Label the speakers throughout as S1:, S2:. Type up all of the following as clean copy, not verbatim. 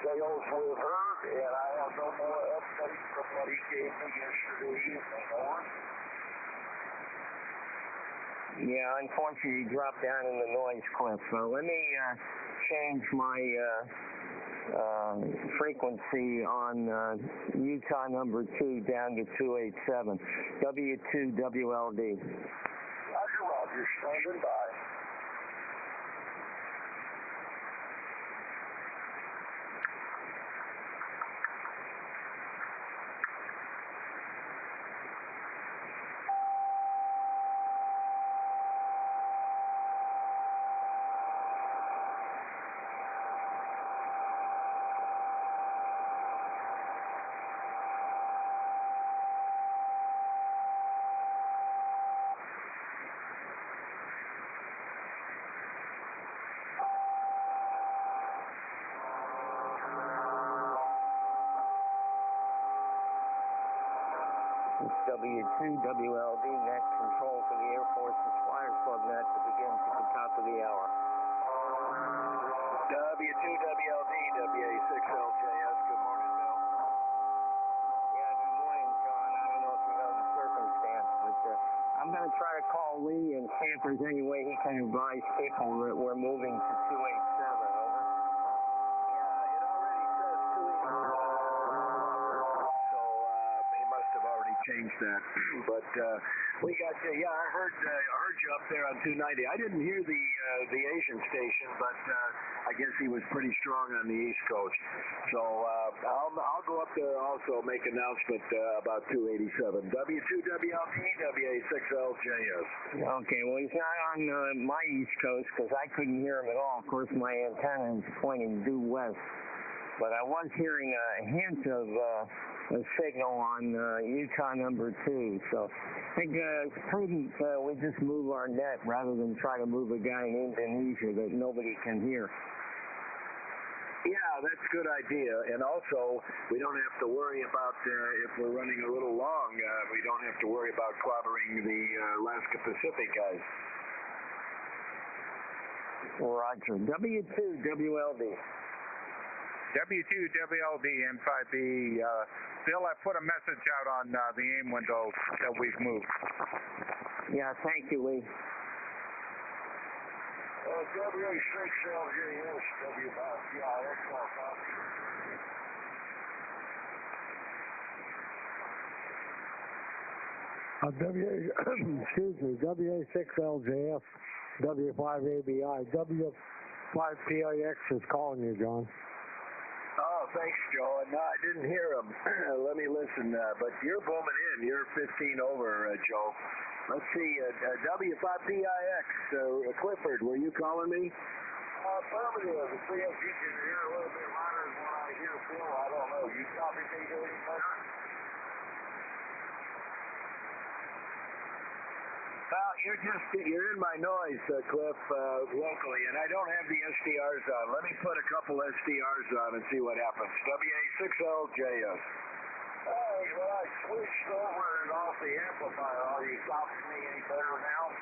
S1: sales with her, and I have no more updates from what he gave me yesterday evening. Over.
S2: Yeah, unfortunately, he dropped down in the noise clip. So let me change my frequency on Utah number 2 down to 287. W2WLD.
S1: Roger, Roger. Standing by.
S2: W2WLD net control for the Air Force's Flyers Club net that begins at the top of the hour.
S1: W2WLD, WA6LJS, good morning, Bill.
S2: Yeah, good morning, John. I don't know if you know the circumstance, but I'm going to try to call Lee and see if there's any way he can advise people that we're moving to 287, over.
S1: Yeah, it already says 287. So he must have already changed that. But we got you. Yeah, I heard you up there on 290. I didn't hear the Asian station, but I guess he was pretty strong on the East Coast. So I'll go up there also, make announcement about 287. W2WLD, WA6LJS.
S2: Okay, well, he's not on my East Coast because I couldn't hear him at all. Of course, my antenna is pointing due west. But I was hearing a hint of a signal on Utah number 2. So I think it's prudent we just move our net rather than try to move a guy in Indonesia that nobody can hear.
S1: Yeah, that's a good idea. And also, we don't have to worry about if we're running a little long, we don't have to worry about clobbering the Alaska Pacific guys.
S2: Roger. W2WLD.
S3: W2WLD N5B. Bill, I put a message out on the AIM window that we've moved.
S2: Yeah, thank you, Lee.
S1: WA6LJS, W5PIX,
S4: WA6LJF, W5ABI, W5PIX is calling you, John.
S1: Oh, thanks, Joe. No, I didn't hear him. Let me listen. But you're booming in. You're 15 over, Joe. Let's see. W5PIX, Clifford, were you calling me? Affirmative. See if you can hear a little bit louder than what I hear, Phil. I don't know. You copy me doing better? Well, you're in my noise, Cliff, locally, and I don't have the SDRs on. Let me put a couple SDRs on and see what happens. WA6LJS. Hey, well, I switched over and off the amplifier. Are you copying me any better now?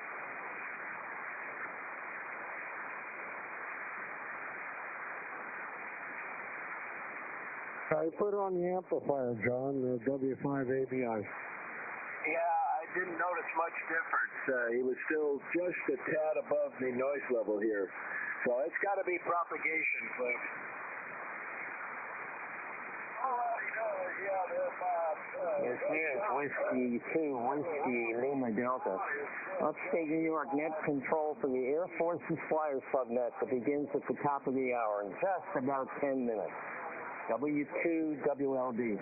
S4: I put on the amplifier, John, the W5ABI.
S1: Yeah, I didn't notice much difference. He was still just a tad above the noise level here. So it's got to be propagation, Cliff.
S2: This is Whiskey 2, Whiskey Lima Delta. Upstate New York net control for the Air Force's Flyers Club net that begins at the top of the hour in just about 10 minutes. W2WLD.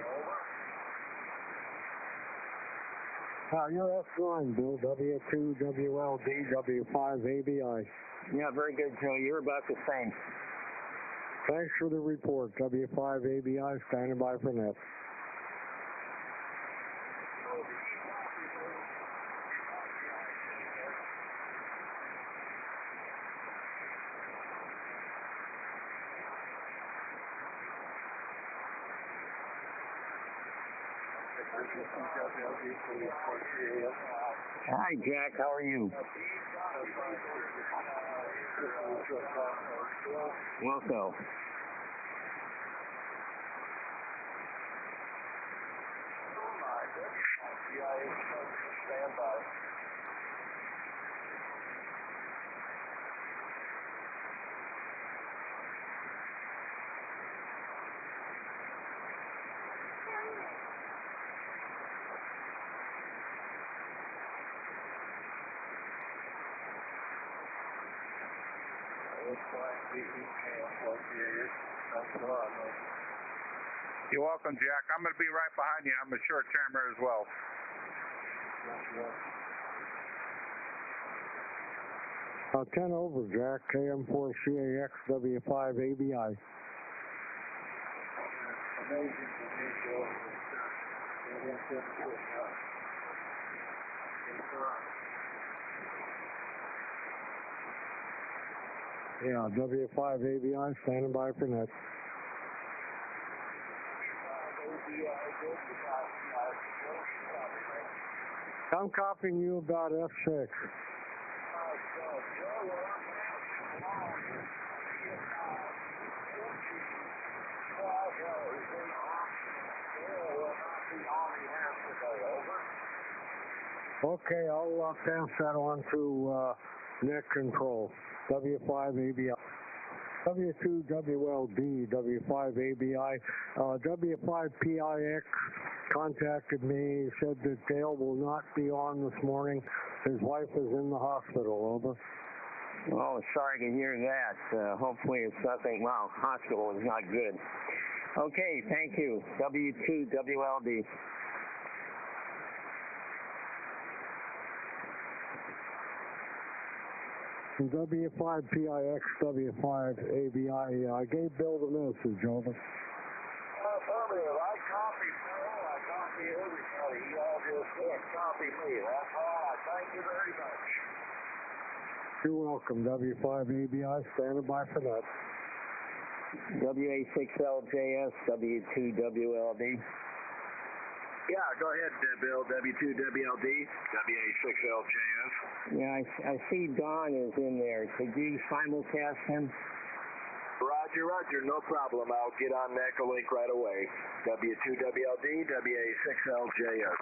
S4: You're F9, Bill. W2WLD, W5ABI.
S2: Yeah, very good, Joe. You're about the same.
S4: Thanks for the report. W5ABI standing by for net.
S2: Hi, Jack. How are you? Welcome.
S1: Stand by.
S3: You're welcome, Jack. I'm going to be right behind you. I'm a short termer as well.
S4: 10 over, Jack. KM4CAX W5ABI. Yeah, W5ABI, standing by for net. I'm copying you about F6. Okay, I'll pass that on to net control. W5ABI. W2WLD, W5ABI. W5PIX contacted me, said that Dale will not be on this morning. His wife is in the hospital, over.
S2: Oh, sorry to hear that. Hopefully it's nothing. Well, hospital is not good. Okay, thank you. W2WLD.
S4: W5PIX, W5ABI. I gave Bill the message, over.
S1: Affirmative. I copy Bill. I copy everybody. You all just copy me. That's all. I thank you very much.
S4: You're welcome. W5ABI, standing by for that.
S2: WA6LJS, W2WLD.
S1: Yeah, go ahead, Bill. W2WLD, WA6LJS.
S2: Yeah, I see Don is in there. Could you simulcast him?
S1: Roger, no problem. I'll get on Echolink right away. W2WLD, WA6LJS.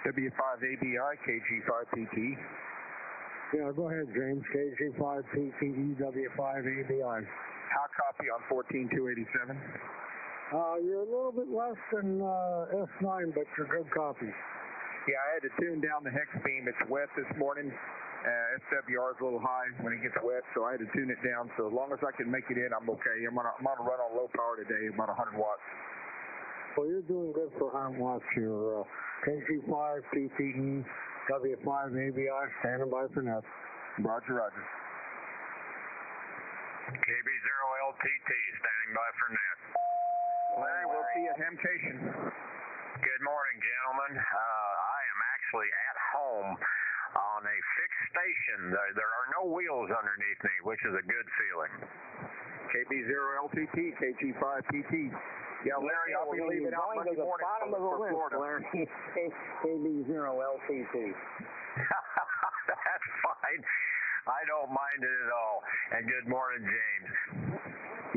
S3: W5ABI, KG5PT.
S4: Yeah, go ahead, James. KG5PTE, W5ABI.
S3: How copy on 14287?
S4: You're a little bit less than S9, but you're good copy.
S3: Yeah, I had to tune down the hex beam. It's wet this morning. SWR is a little high when it gets wet, so I had to tune it down. So as long as I can make it in, I'm okay. I'm on a run on low power today, about 100 watts.
S4: Well, you're doing good for 100 watts here. KG5, PTE, W5ABI, standing by for net.
S3: Roger.
S5: KB0LTT, standing by for net.
S3: Larry, we'll see you at Hamcation.
S5: Good morning, gentlemen. I am actually at home on a fixed station. There are no wheels underneath me, which is a good feeling.
S3: KB0LTT, KG5PT. Yeah, Larry, I'll be leaving out Monday morning for Florida.
S2: Larry, KB0LTT.
S5: That's fine. I don't mind it at all. And good morning, James.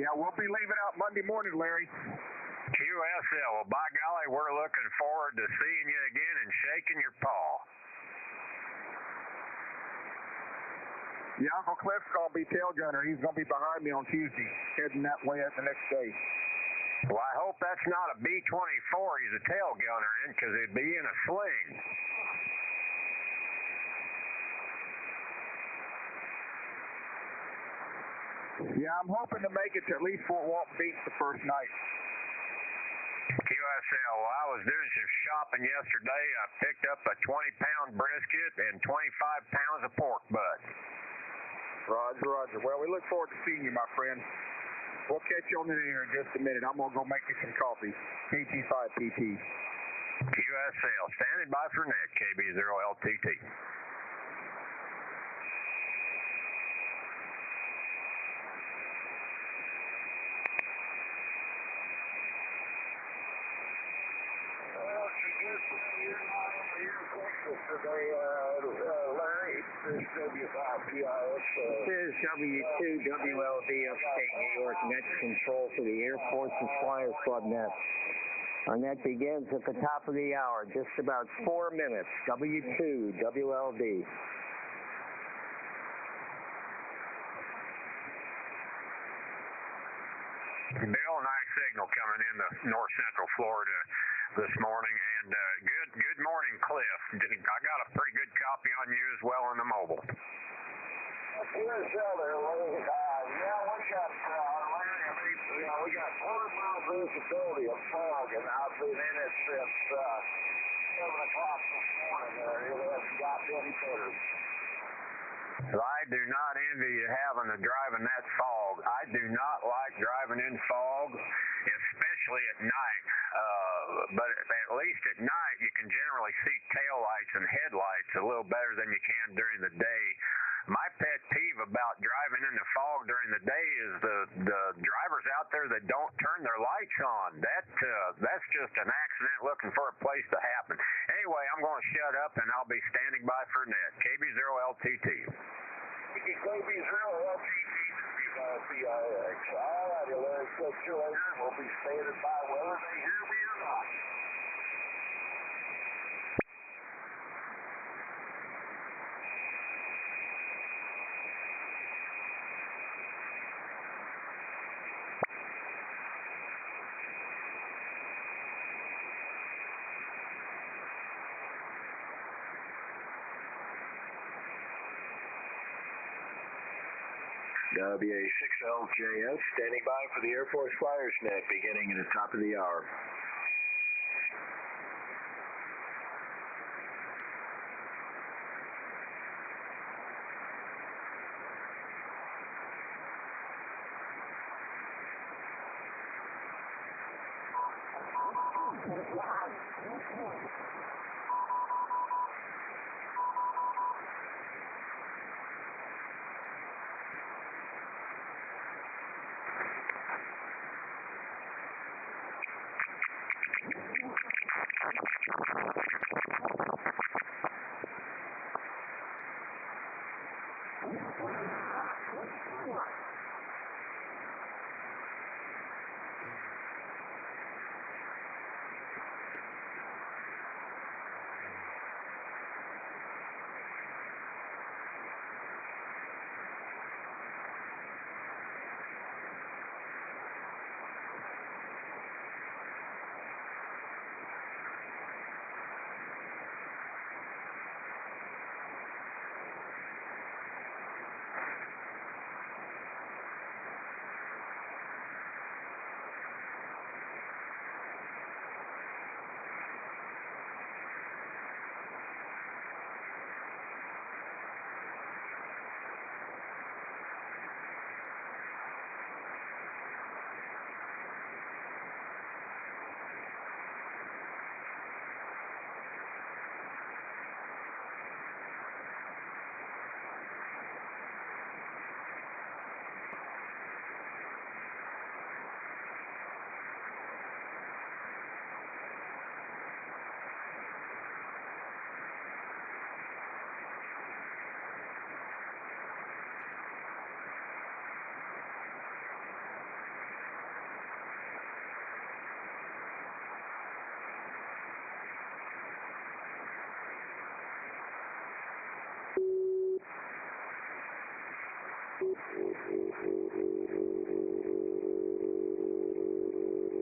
S3: Yeah, we'll be leaving out Monday morning, Larry.
S5: QSL. Well, by golly, we're looking forward to seeing you again and shaking your paw.
S3: Yeah, Uncle Cliff's going to be tail gunner. He's going to be behind me on Tuesday, heading that way at the next day.
S5: Well, I hope that's not a B-24 he's a tail gunner in, because he'd be in a sling.
S3: Yeah, I'm hoping to make it to at least Fort Walton Beach the first night.
S5: QSL, well, I was doing some shopping yesterday. I picked up a 20-pound brisket and 25 pounds of pork butt.
S3: Roger. Well, we look forward to seeing you, my friend. We'll catch you on the air in just a minute. I'm going to go make me some coffee. KG5PT.
S5: QSL, standing by for net, KB0LTT.
S1: this W5PIS.
S2: This is W2WLD Upstate New York Net Control for the Air Force's Flyers Club Net. Our net begins at the top of the hour, just about 4 minutes. W2WLD.
S5: Bill, nice signal coming into north central Florida this morning, and good morning, Cliff. I got a pretty good copy on you as well on the mobile.
S1: Here's there, Larry. We got 4 mile visibility of fog, and I've been in it since 7 o'clock this morning. It hasn't gotten any better.
S5: I do not envy you having to drive in that fog. I do not like driving in fog, especially at night. But at least at night, you can generally see taillights and headlights a little better than you can during the day. My pet peeve about driving in the fog during the day is the drivers out there that don't turn their lights on. That's just an accident looking for a place to happen. Anyway, I'm going to shut up, and I'll be standing by for net. KB0LTT.
S1: KB0LTT, PIX. All righty, Larry. Catch you later. We'll be standing by whether they hear me or not. WA6LJS standing by for the Air Force Flyers Net beginning at the top of the hour.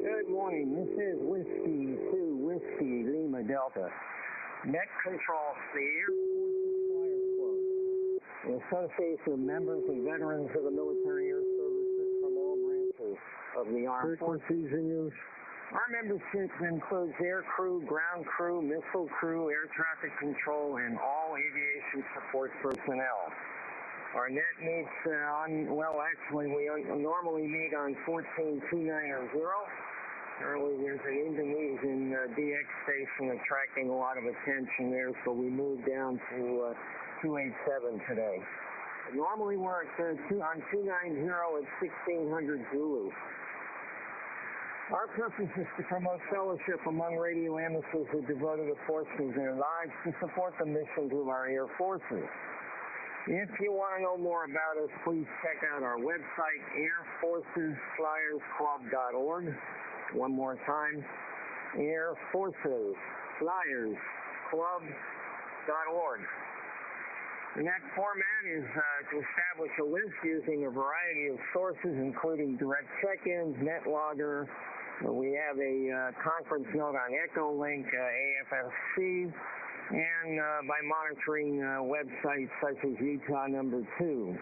S2: Good morning. This is Whiskey 2 Whiskey Lima Delta. Net Control for the Air Force's Flyers Club. The association of members and veterans of the military air services from all branches of the armed forces.
S4: Frequencies in use.
S2: Our membership includes air crew, ground crew, missile crew, air traffic control, and all aviation support personnel. Our net meets we normally meet on 14290. Currently, there's an Indonesian DX station attracting a lot of attention there, so we moved down to 287 today. Normally, we're on 290 at 1600 Zulu. Our purpose is to promote fellowship among radio amateurs who devoted a portion of their lives to support the missions of our air forces. If you want to know more about us, please check out our website, airforcesflyersclub.org. One more time, airforcesflyersclub.org. And that format is to establish a list using a variety of sources, including direct check-ins, NetLogger. We have a conference note on Echolink, AFFC, and by monitoring websites such as Utah number 2.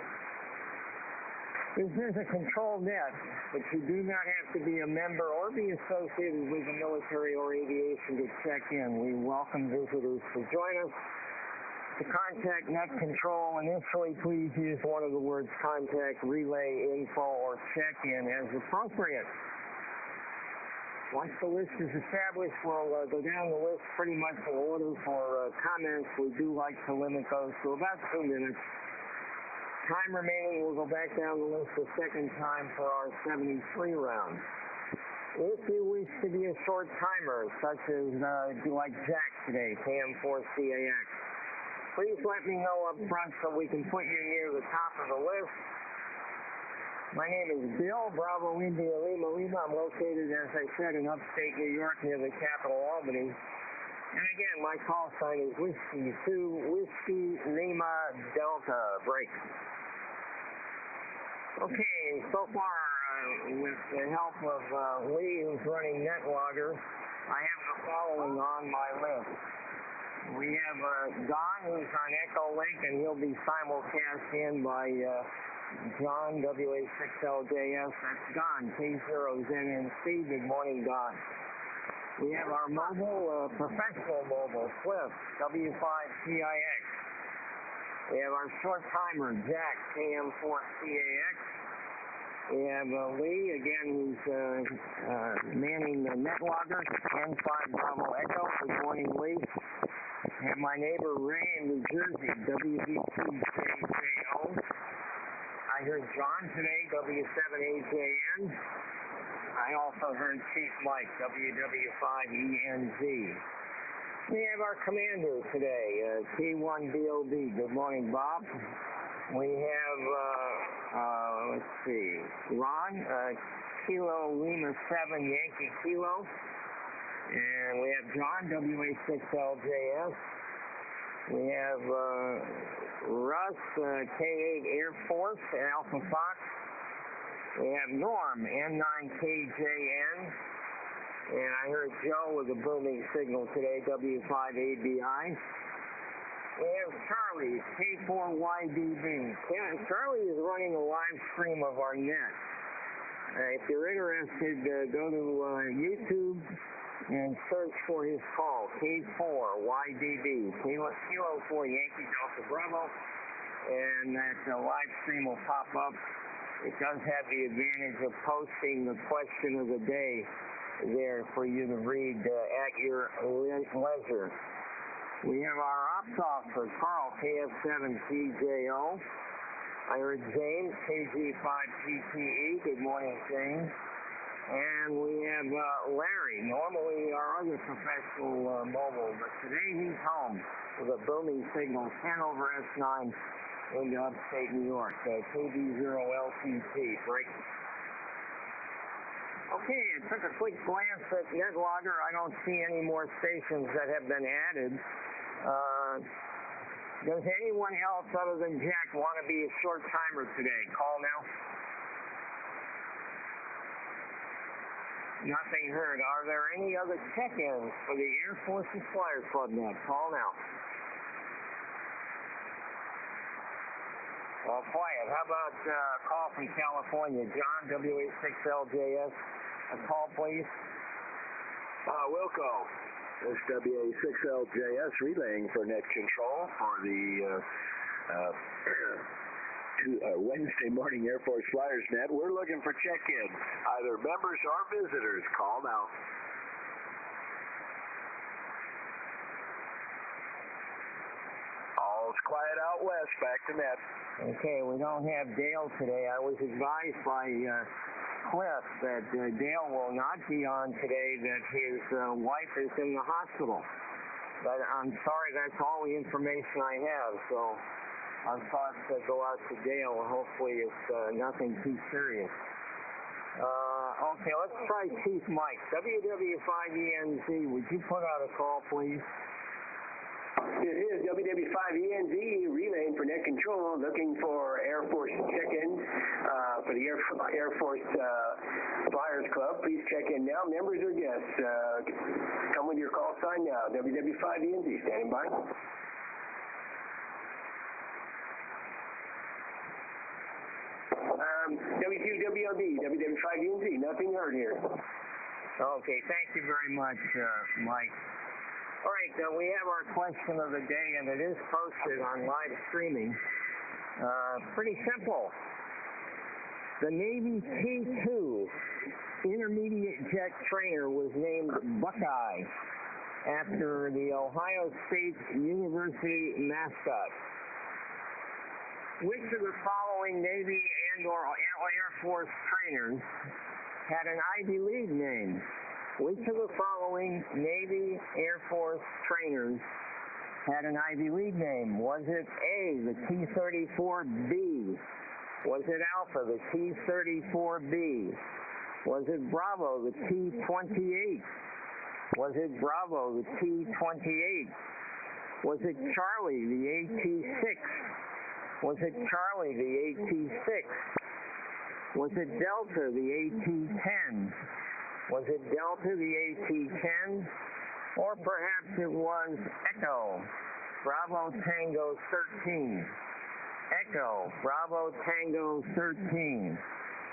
S2: This is a controlled net, but you do not have to be a member or be associated with the military or aviation to check in. We welcome visitors to join us. To contact net control, initially please use one of the words contact, relay, info, or check-in as appropriate. Once the list is established, we'll go down the list pretty much in order for comments. We do like to limit those to about 2 minutes. Time remaining, we'll go back down the list a second time for our 73 round. If you wish to be a short timer, such as like Jack today, KM4CAX, please let me know up front so we can put you near the top of the list. My name is Bill, Bravo India Lima Lima. I'm located, as I said, in upstate New York near the capital, Albany. And again, my call sign is Whiskey 2, Whiskey Lima Delta Break. Okay, so far, with the help of Lee, who's running NetLogger, I have the following on my list. We have Don, who's on Echolink, and he'll be simulcast in by John, WA6LJS. That's Don, K0ZNC. Good morning, Don. We have our mobile, professional mobile, Cliff, W5CIX. We have our short timer, Jack, KM4CAX. We have Lee, again, who's manning the NetLogger, N5 Bravo Echo. Good morning, Lee. I have my neighbor Ray in New Jersey, WV2JJO. I heard John today, W7AJN. I also heard Chief Mike, WW5ENZ. We have our commander today, T1BLD. Good morning, Bob. We have, let's see, Ron, Kilo Lima 7 Yankee Kilo. And we have John, WA6LJS. We have Russ, K8 Air Force, Alpha Fox. We have Norm, N9KJN. And I heard Joe with a booming signal today, W5ABI. We have Charlie, K4YDB. Charlie is running a live stream of our net. If you're interested, go to YouTube and search for his call, K4YDB, Kilo 4 Yankee Delta Bravo, and that live stream will pop up. It does have the advantage of posting the question of the day there for you to read at your leisure. We have our ops officer, Carl, KF7TJO. I heard James, KG5PTE. Good morning, James. And we have Larry, normally our other professional mobile, but today he's home with a booming signal, 10 over S9 into upstate New York, KB0LTT, break. Okay, I took a quick glance at NetLogger. I don't see any more stations that have been added. Does anyone else other than Jack want to be a short timer today? Call now. Nothing heard. Are there any other check-ins for the Air Force's Flyers Club net? Call now. Well, quiet. How about a call from California? John, WA6LJS. A call, please.
S1: Wilco. This WA6LJS relaying for net control for the Wednesday morning Air Force Flyers net. We're looking for check-in, either members or visitors. Call now. All's quiet out west. Back to net.
S2: Okay, we don't have Dale today. I was advised by Cliff that Dale will not be on today, that his wife is in the hospital. But I'm sorry, that's all the information I have. So our thoughts go out to Dale. Hopefully it's nothing too serious. Okay, let's try Chief Mike. WW5ENZ, would you put out a call, please?
S6: This is WW5ENZ relaying for net control, looking for Air Force check-in for the Air Force Flyers Club. Please check in now. Members or guests, come with your call sign now. WW5ENZ, standing by. W2WLD, WW5ENZ, nothing heard here.
S2: Okay, thank you very much, Mike. All right, we have our question of the day, and it is posted on live streaming. Pretty simple. The Navy T-2 intermediate jet trainer was named Buckeye after the Ohio State University mascot. Which of the following Navy and/or Air Force trainers had an Ivy League name? Which of the following Navy Air Force trainers had an Ivy League name? Was it A, the T-34B? Was it Alpha, the T-34B? Was it Bravo, the T-28? Was it Bravo, the T-28? Was it Charlie, the AT-6? Was it Charlie, the AT-6? Was it Delta, the AT-10? Was it Delta, the AT-10? Or perhaps it was Echo, Bravo Tango 13. Echo, Bravo Tango 13.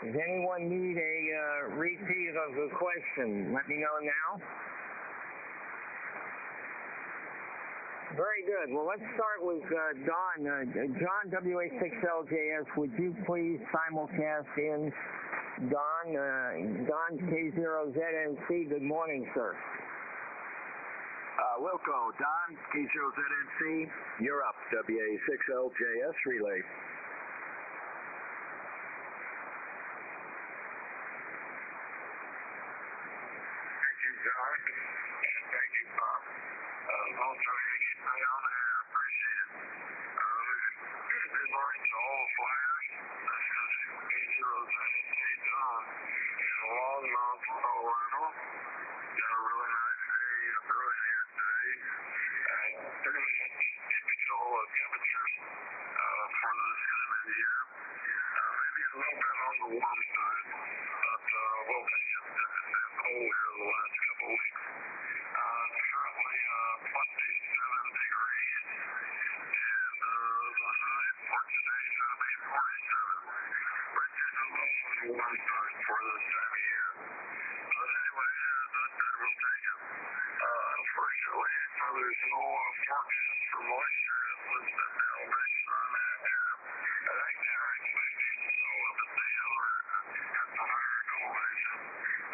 S2: Does anyone need a repeat of the question? Let me know now. Very good. Well, let's start with Don. John, WA6LJS, would you please simulcast in Don? Don K0ZNC, good morning, sir.
S1: Wilco, Don, K0ZNC, you're up. WA6LJS relay.
S5: Thank you, John, and thank you, Bob. Both trying to get me on there. I appreciate it. Good morning to all the flyers. This is K0ZNC John in Longmont, Colorado. Got a really nice day brewing here today. Pretty much typical temperatures for this time of the year. Maybe a little bit on the warm side, but we'll take it. It's been cold here the last couple of weeks. Currently 27 degrees, and the high for today is going to be 47, which is a little on the warm side for this time of year. But anyway, we'll take it. Unfortunately, there's no forecast for moisture at this elevation on that here. I think they're expecting snow up at the hill at the higher elevation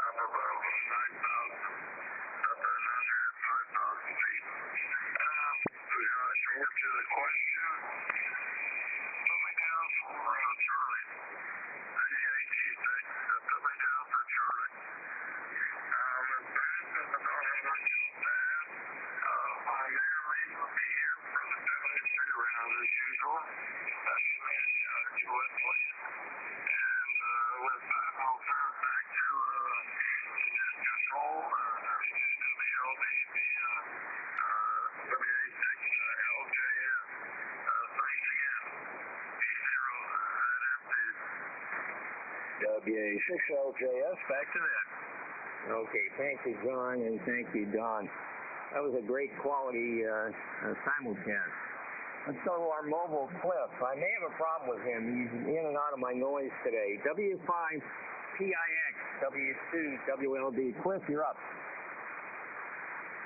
S5: up about 9,000, up at 5,000 feet. Short to the question. Put me down for Charlie. The AT-6. Put me down for Charlie. I may or may not be here for the WC round as usual. You may have to it, please. And with that, I'll turn it back to net control. W2WLD, W6LJS. Thanks again. D0ZNC.
S1: WA6LJS, back to that.
S2: Okay, thank you, John, and thank you, Don. That was a great quality simulcast. Let's go to our mobile Cliff. I may have a problem with him. He's in and out of my noise today. W5PIX, W2WLD. Cliff, you're up.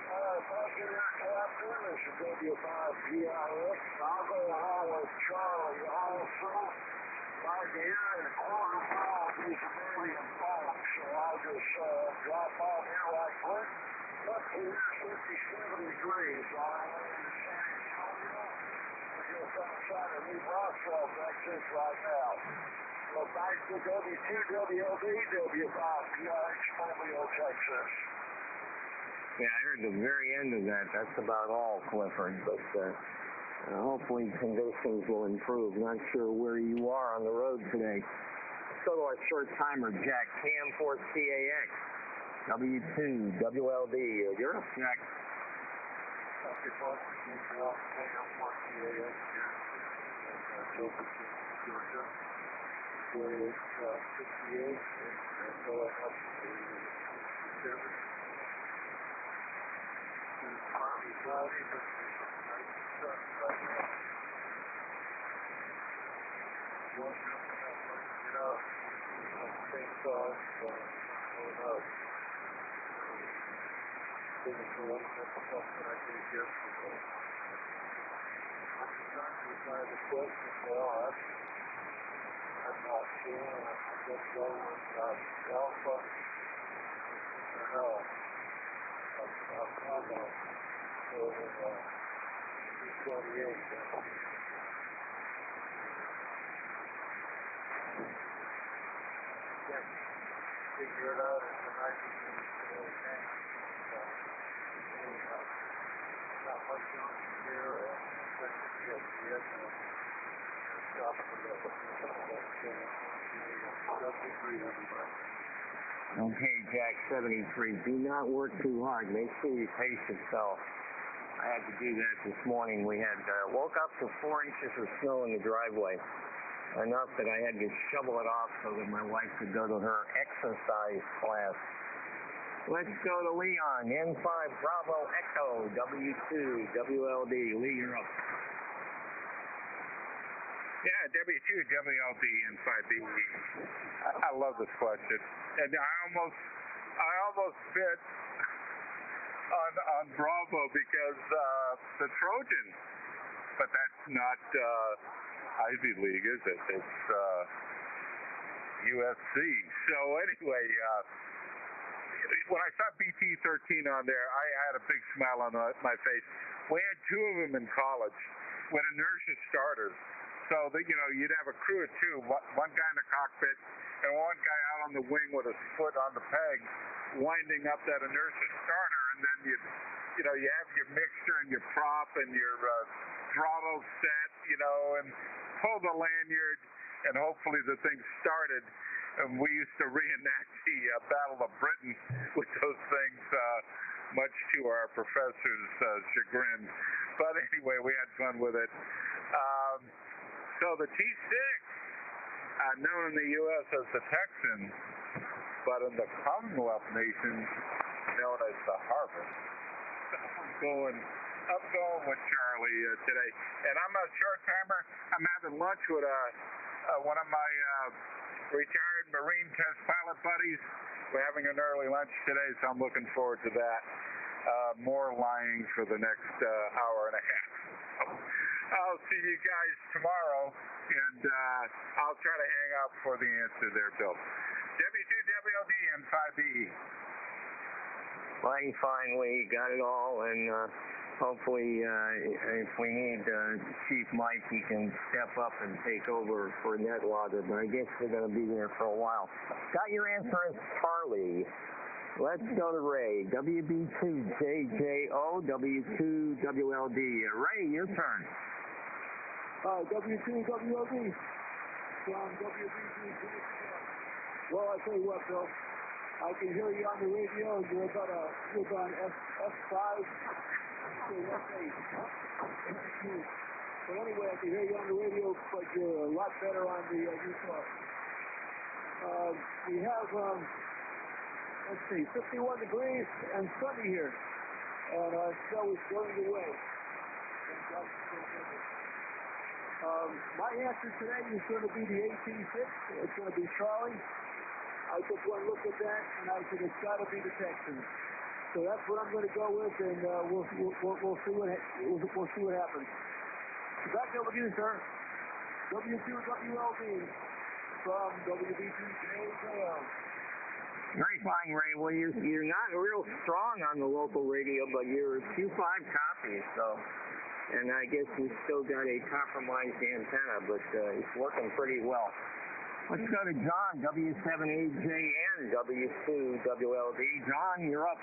S4: Thank you, Captain. This is W5PIX. I'll go along with Charlie also. Right here in a quarter mile, he's a million folks, so I'll just drop off here right quick. Up here, 57 degrees. I'm in San Antonio. We're just outside of New Braunfels, Texas right now. So thanks to W2WLD, W5PIX, Mobile, Texas.
S2: Yeah, I heard the very end of that. That's about all, Clifford. But Hopefully conditions will improve. Not sure where you are on the road today. Let's go to our short timer, Jack. KM4CAX. W2WLD. You're up, Jack.
S4: Georgia. Where it's 58 and going up to 7. It's partly cloudy, but nice sun right now. One jumping up, let's get out. Same thought, going up. Didn't go up, that's something I did yesterday. I'm trying to find the question for us. I'm not sure. I guess going Alpha. No. Combo. So, 228. Can't figure it out as the 90 not much on here, yes, stop for
S2: Okay, Jack 73. Do not work too hard. Make sure you pace yourself. I had to do that this morning. We had woke up to 4 inches of snow in the driveway. Enough that I had to shovel it off so that my wife could go to her exercise class. Let's go to Leon, N5 Bravo Echo, W2WLD. Lee, you're up.
S3: Yeah, W2WLD N5BE. I love this question. And I almost fit on Bravo because the Trojans, but that's not Ivy League, is it? It's UFC. So anyway, when I saw BT13 on there, I had a big smile on my face. We had 2 of them in college with inertia starters. So that, you'd have a crew of 2, one guy in the cockpit and one guy out on the wing with his foot on the peg, winding up that inertia starter, and then you have your mixer and your prop and your throttle set, and pull the lanyard, and hopefully the thing started. And we used to reenact the Battle of Britain with those things, much to our professor's chagrin. But anyway, we had fun with it. So the T6, known in the U.S. as the Texan, but in the Commonwealth nations, known as the Harvest. I'm going with Charlie today. And I'm a short timer. I'm having lunch with one of my retired Marine test pilot buddies. We're having an early lunch today, so I'm looking forward to that. More lying for the next hour and a half. I'll see you guys tomorrow, and I'll try to hang out for the answer there, Bill. W2WLD and 5BE.
S2: Mighty fine, Lee. Got it all, and hopefully if we need Chief Mike, he can step up and take over for NetLogger, but I guess we're going to be there for a while. Got your answer as Charlie. Let's go to Ray. WB2JJO, W2WLD. Ray, your turn.
S4: W2WLD from WB2. Well, I tell you what, Bill. I can hear you on the radio. You're on F5. F8. But anyway, I can hear you on the radio, but you're a lot better on the Utah. We have, let's see, 51 degrees and sunny here. And snow is blowing away. My answer today is going to be the AT6. It's going to be Charlie. I took one look at that, and I said it's got to be the Texans. So that's what I'm going to go with, and we'll see what happens. Back over to you, sir. W2WLD from WB2JJL.
S2: Very fine, Ray. Well, you're not real strong on the local radio, but you're Q5 copies, so. And I guess we still got a compromised antenna, but it's working pretty well. Let's go to John, W7AJN, W2WLD. John, you're up.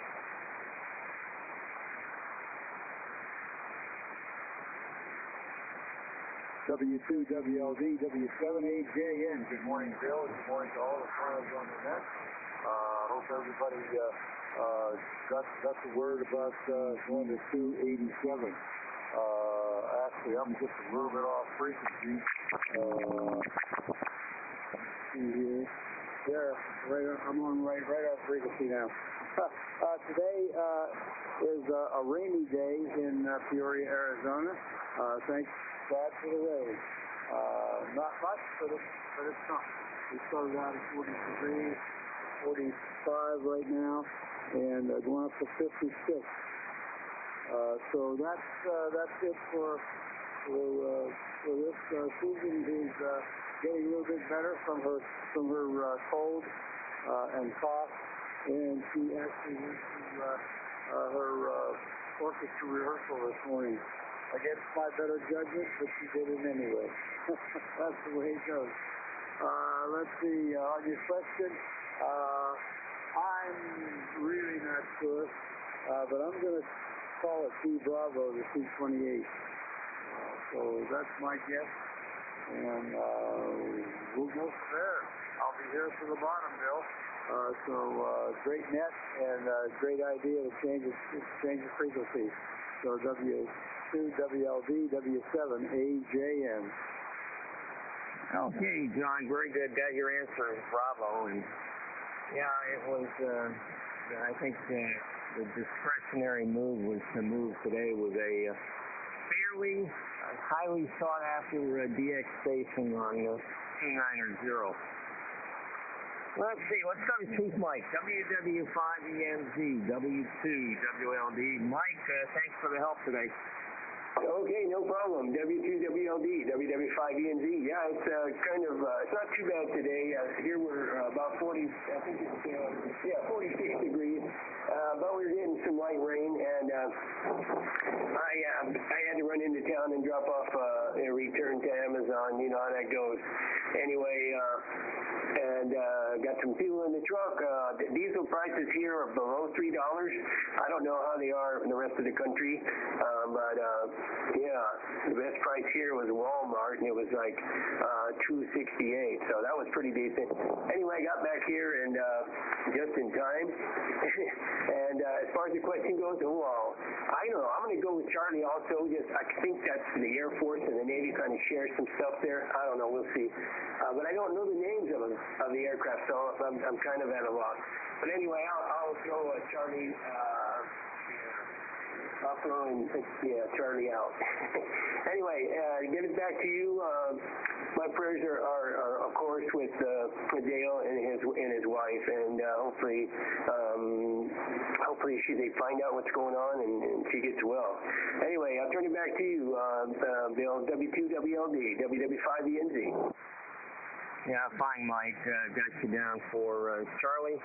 S4: W2WLD W7AJN. Good morning, Bill. Good morning to all the fans on the net. Hope everybody got the word about going to 287. Actually, I'm just a little bit off frequency. See here. There, I'm on right on frequency now. Today is a rainy day in Peoria, Arizona. Thanks God for the rain. Not much, but it's something. We started out at 40 degrees, 45 right now, and going up to 56. So that's it for this. Susan is getting a little bit better from her cold and cough, and she actually went to her orchestra rehearsal this morning. Against my better judgment, but she did it anyway. That's the way it goes. Let's see, on your question, I'm really not sure, but I'm going to call it T Bravo to C28. So that's my guess, and we'll go from there. I'll be here to the bottom, Bill. Great net and great idea to change the frequency. So W2WLD W7AJN.
S2: Okay, John, very good. Got your answer, Bravo. And yeah, it was, I think the discretionary move was to move today with a fairly highly sought after DX station on 290. Let's see, let's go to Chief Mike, WW5ENZ, W2WLD. Mike, thanks for the help today.
S6: Okay, no problem. W2WLD, WW5ENZ. Yeah, it's it's not too bad today. Here we're about 40, I think it's 46 degrees. But we're getting some light rain, and I had to run into town and drop off a return to Amazon. You know how that goes. Anyway, and got some fuel in the truck. The diesel prices here are below $3. I don't know how they are in the rest of the country, but the best price here was Walmart, and it was like $2.68. So that was pretty decent. Anyway, I got back here and just in time. And as far as the question goes, I don't know. I'm going to go with Charlie also. I think that's the Air Force and the Navy kind of share some stuff there. I don't know. We'll see. But I don't know the names of the aircraft, so I'm kind of at a loss. But anyway, I'll throw Charlie. I'll throw Charlie out. Anyway, get it back to you. My prayers are of course with Dale and his wife, and hopefully they find out what's going on and she gets well. Anyway, I'll turn it back to you, Bill. W2WLD, WW5ENZ.
S2: Yeah, fine, Mike. Got you down for Charlie,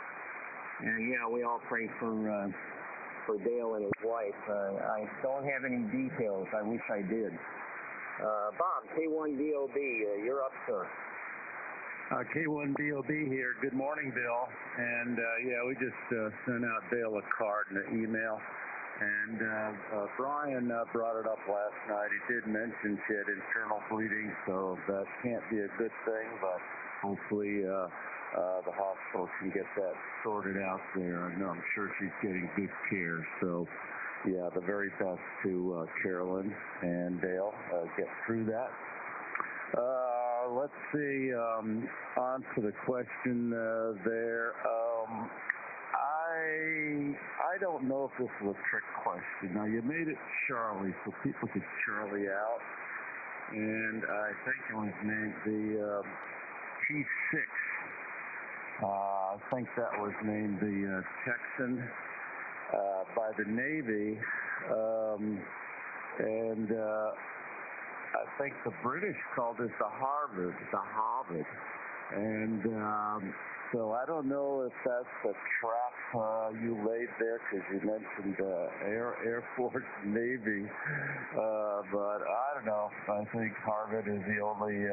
S2: and we all pray for Dale and his wife. I don't have any details. I wish I did. Bob, K1BOB, you're up, sir.
S7: K1BOB here. Good morning, Bill. And we just sent out Dale a card and an email. And Brian brought it up last night. He did mention she had internal bleeding, so that can't be a good thing, but hopefully the hospital can get that sorted out there. And I'm sure she's getting good care. So, the very best to Carolyn and Dale. Get through that. Let's see. On to the question there. I don't know if this was a trick question. Now, you made it Charlie, so people could Charlie out. And I think it was named the T6. I think that was named the Texan by the Navy. And I think the British called it the Harvard. And so I don't know if that's the trap you laid there, because you mentioned Air Force, Navy. But I don't know. I think Harvard is the only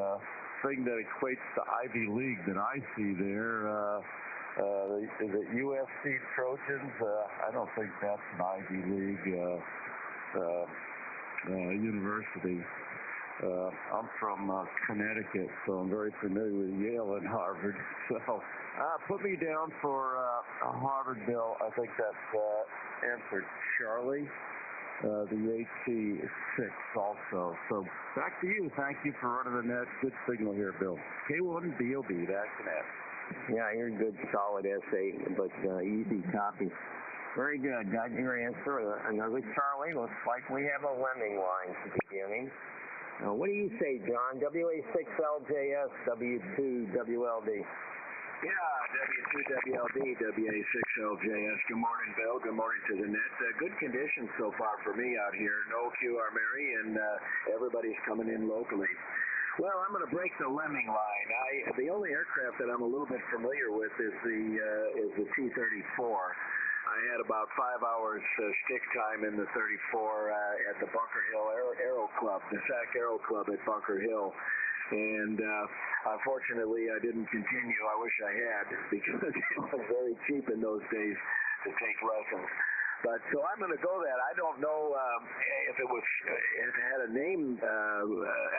S7: thing that equates to Ivy League that I see there. Is it USC Trojans? I don't think that's an Ivy League university. I'm from Connecticut, so I'm very familiar with Yale and Harvard. So put me down for Harvard, Bill. I think that's answered. Charlie, the HC6 also. So back to you. Thank you for running the net. Good signal here, Bill. K1BOB, that's an F.
S2: Yeah, you're good, solid S8, but easy copy. Very good. Got your answer. Another Charlie. Looks like we have a lemming line to beginning. What do you say, John? WA6LJS, W2WLD.
S1: Yeah, W2WLD, WA6LJS. Good morning, Bill. Good morning to the net. Good conditions so far for me out here. No QR Mary, and everybody's coming in locally. Well, I'm going to break the lemming line. The only aircraft that I'm a little bit familiar with is the T-34. I had about 5 hours stick time in the 34 at the Bunker Hill Aero Club, the SAC Aero Club at Bunker Hill. And unfortunately, I didn't continue. I wish I had, because it was very cheap in those days to take lessons. But so I'm going to go that. I don't know if it had a name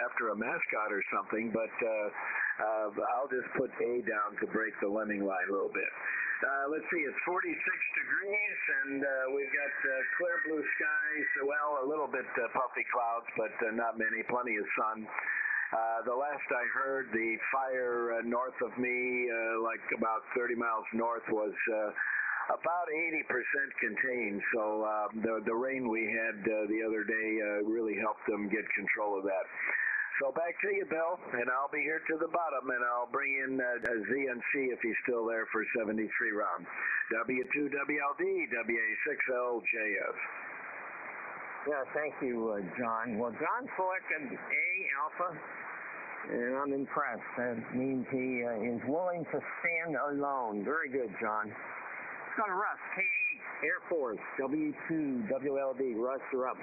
S1: after a mascot or something, but I'll just put A down to break the lemming line a little bit. Let's see, it's 46 degrees, and we've got clear blue skies. Well, a little bit puffy clouds, but not many. Plenty of sun. The last I heard, the fire north of me, like about 30 miles north, was about 80% contained. So the rain we had the other day really helped them get control of that. So back to you, Bill, and I'll be here to the bottom, and I'll bring in ZNC if he's still there for 73 round. W2WLD, WA6LJS.
S2: Yeah, thank you, John. Well, John selected A, Alpha, and I'm impressed. That means he is willing to stand alone. Very good, John. Let's go to Russ, K8, Air Force, W2WLD. Russ, you're up.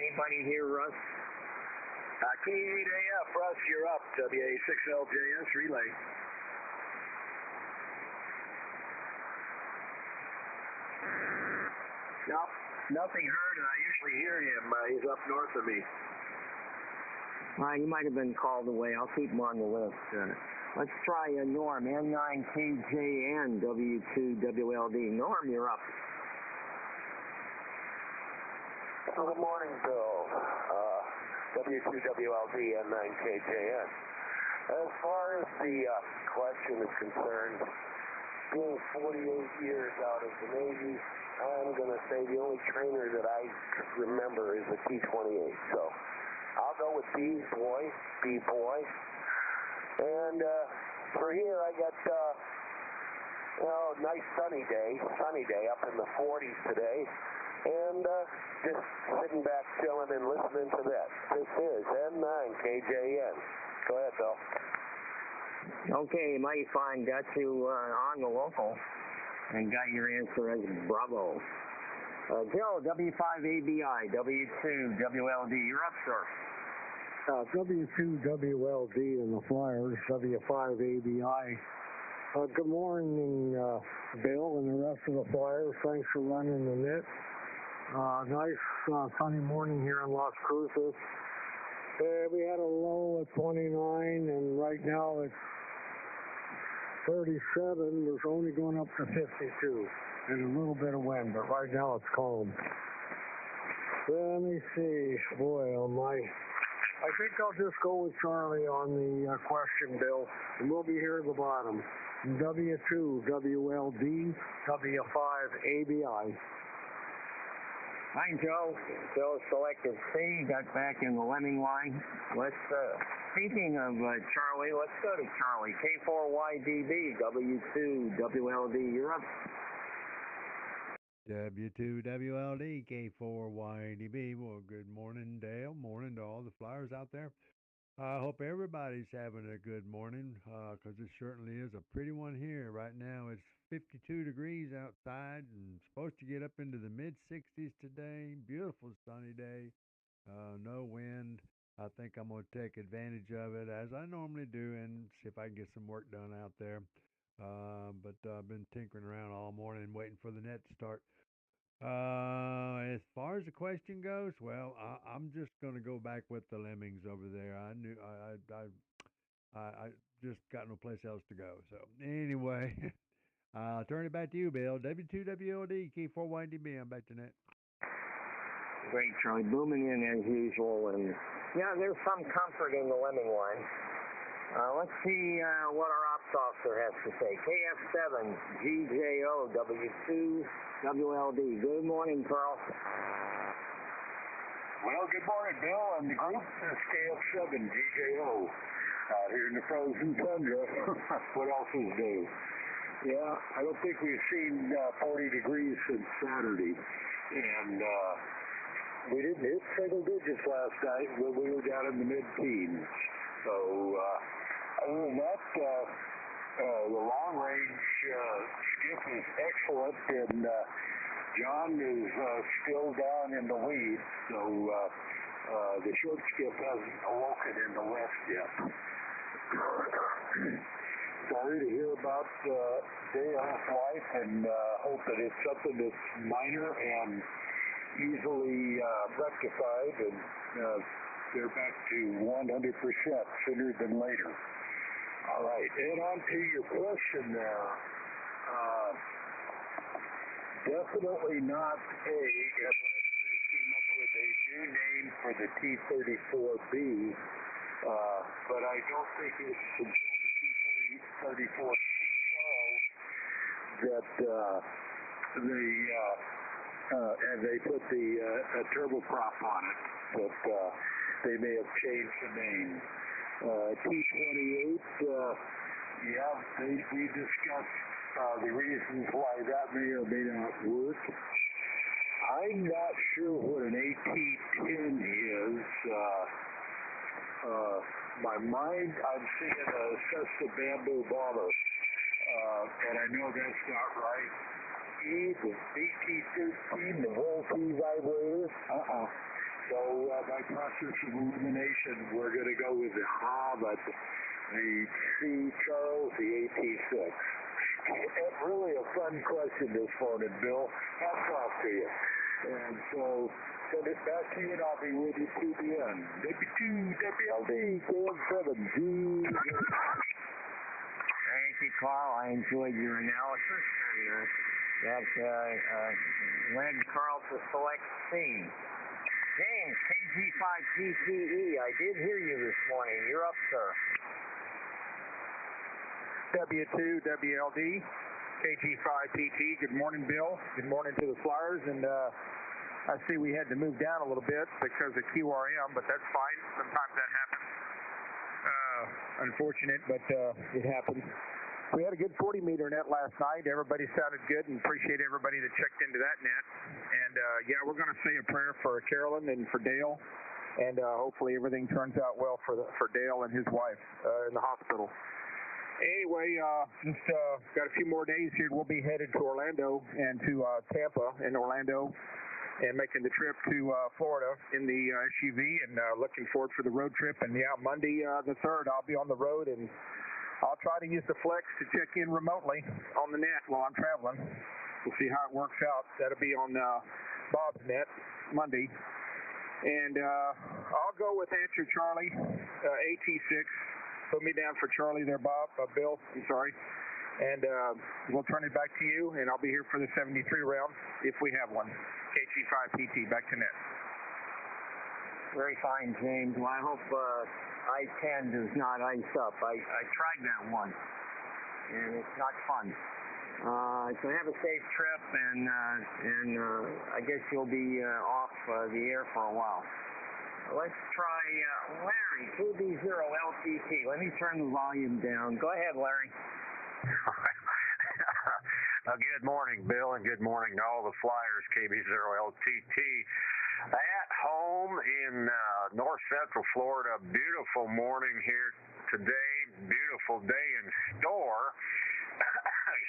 S2: Anybody here, Russ?
S1: K8AF, Russ, you're up. WA6LJS relay. Nope, nothing heard, and I usually hear him. He's up north of me.
S2: He might have been called away. I'll keep him on the list. Let's try Norm, N9KJN, W2WLD. Norm, you're up.
S8: Good morning, Bill. W2WLD N9KJN. As far as the question is concerned, being 48 years out of the Navy, I'm going to say the only trainer that I remember is the T-28. So I'll go with B boy. And for here, I got nice sunny day up in the 40s today. And just sitting back, chilling, and listening to that. This is N9KJN. Go ahead, Bill.
S2: Okay, Mighty Fine got you on the local and got your answer as Bravo. Joe, W5ABI, W2WLD. You're up, sir.
S4: W2WLD and the Flyers, W5ABI. Good morning, Bill and the rest of the Flyers. Thanks for running the net. Nice sunny morning here in Las Cruces. We had a low at 29, and right now it's 37. We're only going up to 52, and a little bit of wind, but right now it's calm. Let me see. Boy, I think I'll just go with Charlie on the question, Bill, and we'll be here at the bottom. W2WLD, W5ABI.
S2: Hi, Joe. Joe selected C, got back in the lemming line. Speaking of Charlie, let's go to Charlie. K4YDB, W2WLD. You're up.
S9: W2WLD, K4YDB. Well, good morning, Dale. Morning to all the Flyers out there. I hope everybody's having a good morning, because it certainly is a pretty one here. Right now it's 52 degrees outside and supposed to get up into the mid-60s today. Beautiful sunny day, no wind. I think I'm going to take advantage of it as I normally do and see if I can get some work done out there. But I've been tinkering around all morning waiting for the net to start. As far as the question goes, well, I'm just gonna go back with the lemmings over there. I knew I just got no place else to go. So anyway, I'll turn it back to you, Bill. W2WLD, key 4YDB. I'm back to net.
S2: Great, Charlie. Booming in as usual. And yeah, there's some comfort in the lemming line. Let's see what our ops officer has to say. KF7 GJO W2WLD. Good morning, Carl.
S1: Well, good morning, Bill, and the group. This is KF7 GJO out here in the frozen tundra. What else is new? Yeah, I don't think we've seen 40 degrees since Saturday, and we didn't hit single digits last night when we were down in the mid-teens. So, other than that, the long-range skiff is excellent, and John is still down in the weeds, so the short skiff hasn't awoken in the west yet. Sorry to hear about day off life, and hope that it's something that's minor and easily rectified, and they're back to 100% sooner than later. All right, and on to your question there. Definitely not A, unless they came up with a new name for the T-34B, but I don't think it's until the T-34C Charles that they put the turboprop on it, but they may have changed the name. T-28, we discussed the reasons why that may or may not work. I'm not sure what an AT-10 is. My mind, I'm seeing a Cessna Bamboo bomber, and I know that's not right. E, the BT-13, the Volkey vibrator. So by process of elimination, we're going to go with the Hobbit, the C Charles, the AT-6. It's really a fun question this morning, Bill. Hats off to you. And so send it back to you, and I'll be with you to the end. W2WLD, KF7G.
S2: Thank you, Carl. I enjoyed your analysis, and that led Carl to select C. James, KG5PTE. I did hear you this morning. You're up, sir.
S3: W2WLD, KG5PT. Good morning, Bill. Good morning to the Flyers. And I see we had to move down a little bit because of QRM, but that's fine. Sometimes that happens. Unfortunate, but it happens. We had a good 40-meter net last night. Everybody sounded good, and appreciate everybody that checked into that net. And, yeah, we're going to say a prayer for Carolyn and for Dale, and hopefully everything turns out well for Dale and his wife in the hospital. Anyway, just got a few more days here. We'll be headed to Orlando and to Tampa in Orlando and making the trip to Florida in the SUV, and looking forward for the road trip. And, yeah, Monday the 3rd, I'll be on the road, and I'll try to use the Flex to check in remotely on the net while I'm traveling. We'll see how it works out. That'll be on Bob's net Monday. And I'll go with answer Charlie, AT6. Put me down for Charlie there, Bob. Bill, I'm sorry. And we'll turn it back to you, and I'll be here for the 73 round if we have one. KG5PT, back to net.
S2: Very fine, James. Well, I hope I-10 does not ice up. I tried that once, and it's not fun. So have a safe trip, and I guess you'll be off the air for a while. Let's try Larry, 2B0LTT. Let me turn the volume down. Go ahead, Larry.
S5: Good morning, Bill, and good morning to all the Flyers, KB0LTT. At home in north central Florida, beautiful morning here today, beautiful day in store.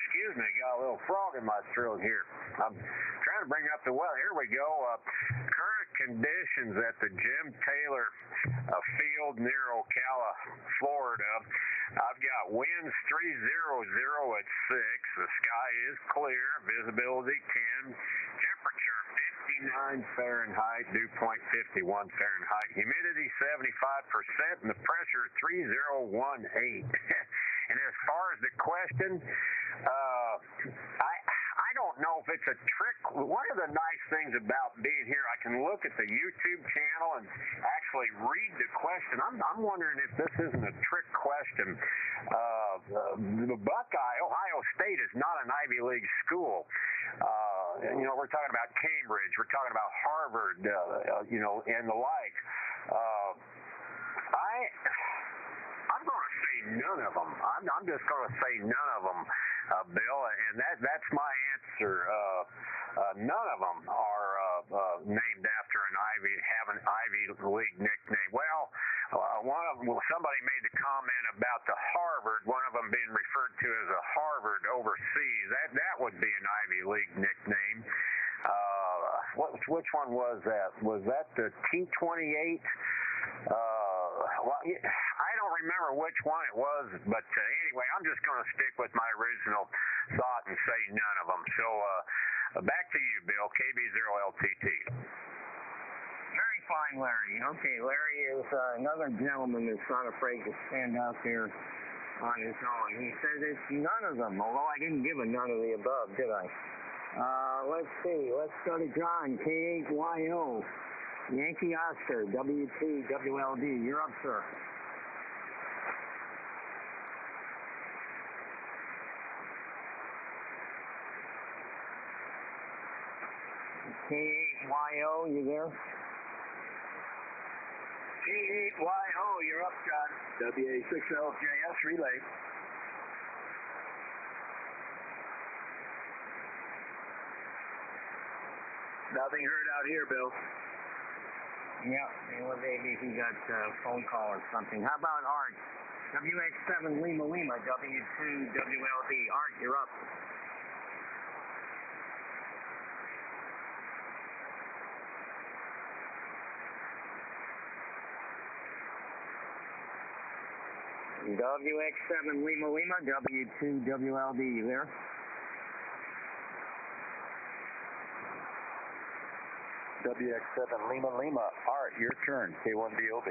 S5: Excuse me, got a little frog in my throat here. I'm trying trying to bring up the weather. Here we go. Current conditions at the Jim Taylor Field near Ocala, Florida. I've got winds 300 at 6. The sky is clear. Visibility 10. Temperature 59 Fahrenheit. Dew point 51 Fahrenheit. Humidity 75%, and the pressure 3018. And as far as the question, I don't know if it's a trick. One of the nice things about being here, I can look at the YouTube channel and actually read the question. I'm wondering if this isn't a trick question. The Buckeye, Ohio State, is not an Ivy League school. We're talking about Cambridge. We're talking about Harvard, and the like. I'm going to say none of them. I'm just going to say none of them, Bill, and that's my answer. None of them are named after have an Ivy League nickname. Well, somebody made the comment about the Harvard, one of them being referred to as a Harvard overseas. That would be an Ivy League nickname. Which one was that? Was that the T-28? I don't remember which one it was, but anyway, I'm just going to stick with my original thought and say none of them. So back to you, Bill, KB0LTT.
S2: Very fine, Larry. Okay, Larry is another gentleman that's not afraid to stand out there on his own. He says it's none of them, although I didn't give a none of the above, did I? Let's see. Let's go to John, K8YO. Yankee Oscar, W2WLD. You're up, sir. K8YO, you there?
S1: K8YO, you're up, John. WA6LJS relay. Nothing heard out here, Bill.
S2: Yeah, well, maybe he got a phone call or something. How about Art? WX7 Lima, W2WLD. Art, you're up. WX7 Lima, W2WLD. You there?
S7: WX7 Lima, Art, your turn, K1DOB.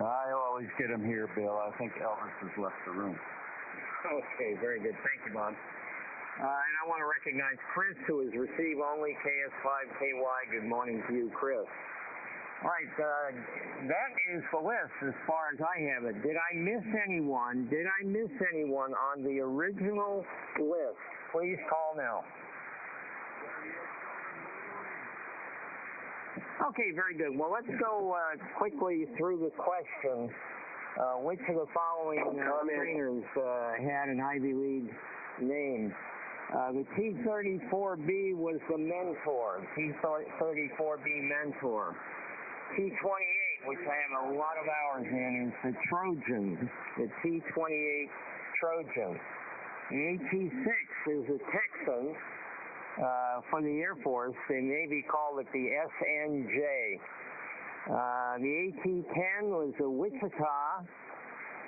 S7: I always get him here, Bill. I think Elvis has left the room.
S2: Okay, very good. Thank you, Bob. And I want to recognize Chris, who is receive only KS5KY. Good morning to you, Chris. All right, that is the list as far as I have it. Did I miss anyone? On the original list? Please call now. Okay, very good. Well, let's go quickly through the question. Which of the following trainers had an Ivy League name? The T-34B was the mentor, T-34B mentor. T-28, which I have a lot of hours in, is the Trojan, the T-28 Trojan. The AT-6 is the Texan for the Air Force. The Navy called it the SNJ. The AT-10 was the Wichita,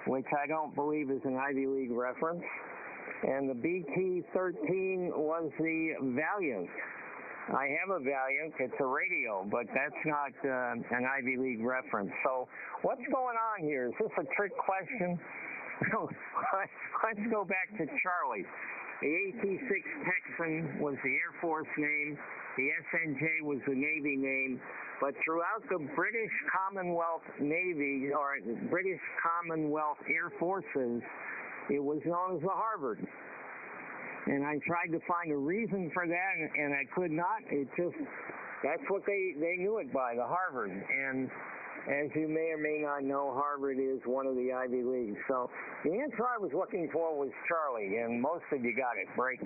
S2: which I don't believe is an Ivy League reference. And the BT-13 was the Valiant. I have a Valiant. It's a radio, but that's not an Ivy League reference. So what's going on here? Is this a trick question? Let's go back to Charlie. The AT-6 Texan was the Air Force name. The SNJ was the Navy name. But throughout the British Commonwealth Navy, or British Commonwealth Air Forces, it was known as the Harvard. And I tried to find a reason for that, and I could not. That's what they knew it by, the Harvard. And as you may or may not know, Harvard is one of the Ivy Leagues. So the answer I was looking for was Charlie, and most of you got it. Break.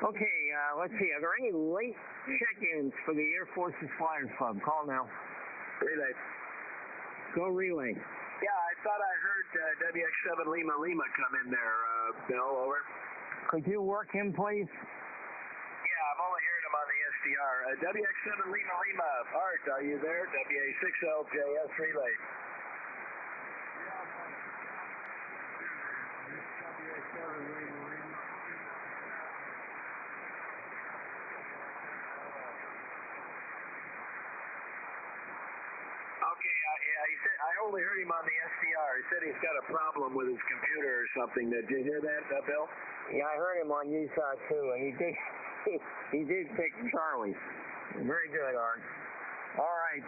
S2: Okay, let's see. Are there any late check-ins for the Air Force's Flyers Club? Call now.
S1: Relay.
S2: Go relay.
S1: Yeah, I thought I heard WX7 Lima Lima come in there, Bill, over.
S2: Could you work him, please?
S1: Yeah, I'm only hearing him on the SDR. WX7 Lima Lima, Art, are you there? WA6LJS relay. Okay, yeah, he said I only heard him on the SDR. He said he's got a problem with his computer or something. Did you hear that, Bill?
S2: Yeah, I heard him on USAR too, and he did he did pick Charlie. Very good, Art. All right.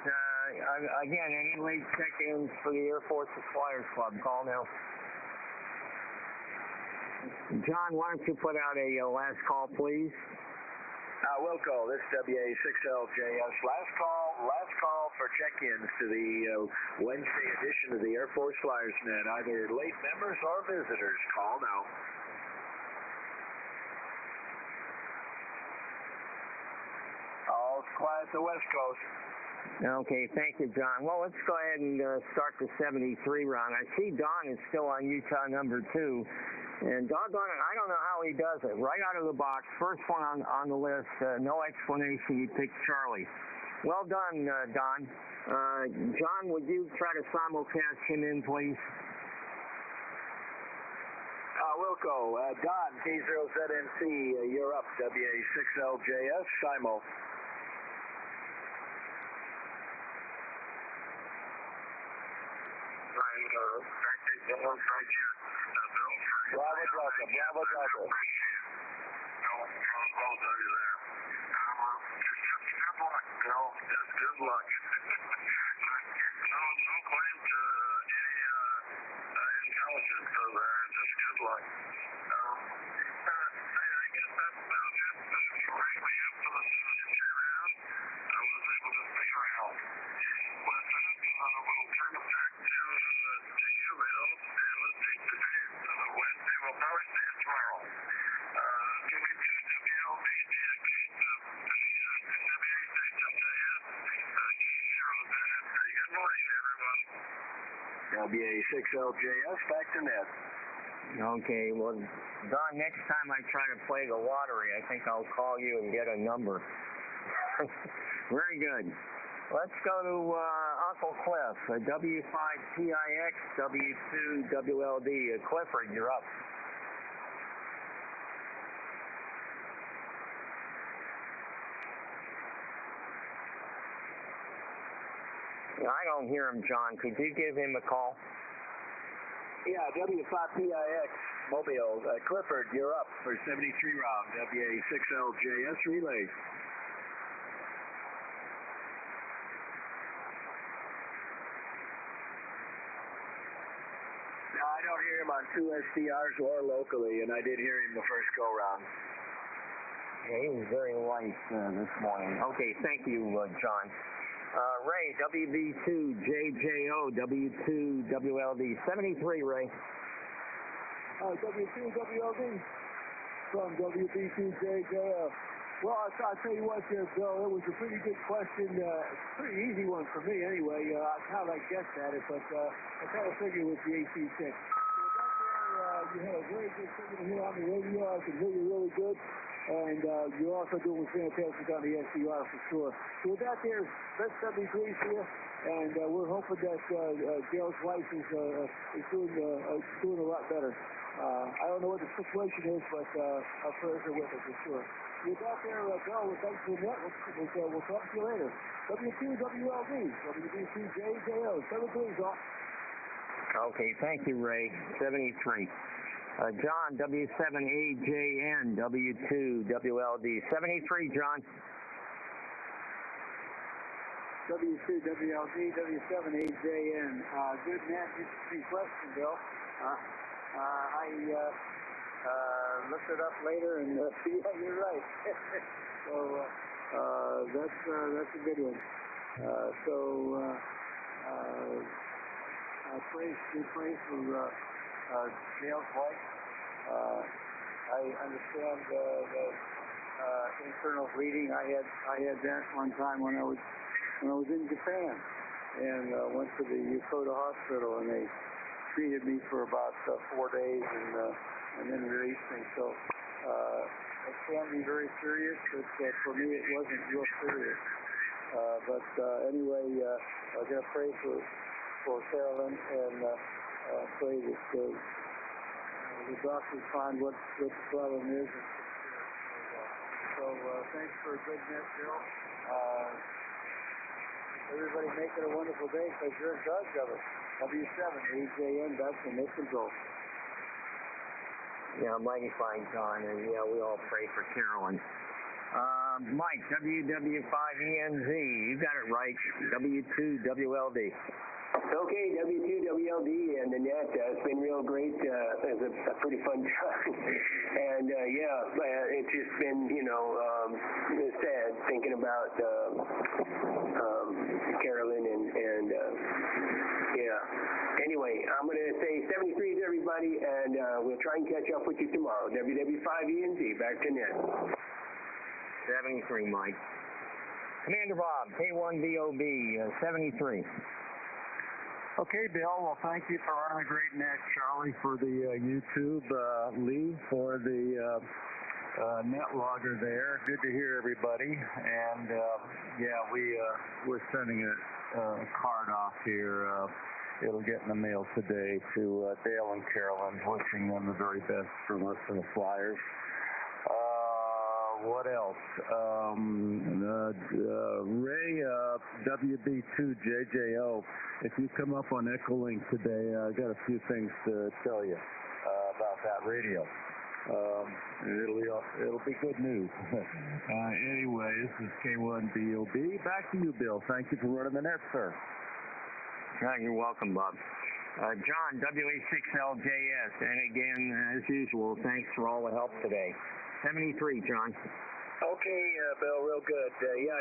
S2: Again, any late check-ins for the Air Force Flyers Club? Call now. John, why don't you put out a last call, please?
S1: Wilco, this is WA6LJS. Last call for check-ins to the Wednesday edition of the Air Force Flyers Net. Either late members or visitors. Call now. All's quiet the West Coast.
S2: Okay, thank you, John. Well, let's go ahead and start the 73 round. I see Don is still on Utah number 2. And doggone it, I don't know how he does it. Right out of the box, first one on the list, no explanation, he picked Charlie. Well done, Don. John, would you try to simulcast him in, please?
S1: Wilco, Don, T0ZNC, you're up, WA6LJS, Simo. Bravo Delta, Bravo Delta.
S8: Just good luck. No claim to any intelligence over there. Just good luck. I guess that's about it. You rang me up for the 73 round. I was able to stick around. With that, we'll turn it back to you, Bill, and let's see today. Wednesday, we'll probably see you tomorrow. W2WLD Good morning, everyone.
S1: WA6LJS, back to net.
S2: Okay, well, Don, next time I try to play the lottery, I think I'll call you and get a number. Very good. Let's go to Uncle Cliff, W5PIX, W2WLD. Clifford, you're up. I don't hear him, John. Could you give him a call?
S1: Yeah, W5PIX, Mobile. Clifford, you're up for 73 round, WA6LJS relay. No, I don't hear him on 2 SDRs or locally, and I did hear him the first go-round.
S2: Yeah, he was very light this morning. Okay, thank you, John. Ray, WB2JJO, W2WLD, 73, Ray.
S4: W2WLD from WB2JJO. Well, I'll tell you what there, Bill, it was a pretty good question, pretty easy one for me anyway. I kind of guessed at it, but I kind of figured with the AC6. So back there, you had a very good signal here on the radio. I can hear you really good. And you're also doing fantastic on the SDR for sure. So with that there, best 73 for you. And we're hoping that Dale's wife is doing a lot better. I don't know what the situation is, but our prayers are with her for sure. With that there, Bill, thanks for the net. We'll talk to you later. W2WLD, WB2JJO, 73 is off.
S2: Okay, thank you, Ray. 73. John, W7AJN, W2WLD. 73, John.
S4: W2WLD, W7AJN. Good net, interesting question, Bill. I looked it up later, and yeah, you're right. So that's a good one. Good praise for Dale's wife. I understand the internal bleeding. I had that one time when I was in Japan, and went to the Yokota hospital, and they
S10: treated me for about 4 days and then released me. So it can be very serious, but for me it wasn't real serious. But anyway, I'm going to pray for Carolyn and pray that the doctors find what the problem is. So thanks for a good net, Bill. Everybody make it a wonderful day because you're in charge of it. W2WLD, that's the net control.
S2: Yeah, mighty fine, John, and yeah, we all pray for Carolyn. Mike, WW5ENZ, you got it right. W2WLD.
S6: Okay, W2WLD and the net. It's been real great. It's a pretty fun time. And it's just been, sad thinking about Carolyn and Anyway, I'm going to say 73s, everybody, and we'll try and catch up with you tomorrow. WW5ENZ, back to net.
S2: 73, Mike. Commander Bob, K1VOB, 73.
S7: Okay, Bill. Well, thank you for running a great net. Charlie for the YouTube. Lee for the net logger there. Good to hear everybody. And we're sending a card off here. It'll get in the mail today to Dale and Carolyn, wishing them the very best from us and the Flyers. What else? Ray, WB2JJO, if you come up on Echolink today, I got a few things to tell you about that radio. It'll be good news. Anyway, this is K1BOB. Back to you, Bill. Thank you for running the net, sir.
S2: You're welcome, Bob. John, WA6LJS, and again, as usual, thanks for all the help today. 73, John.
S1: Okay, Bill, real good.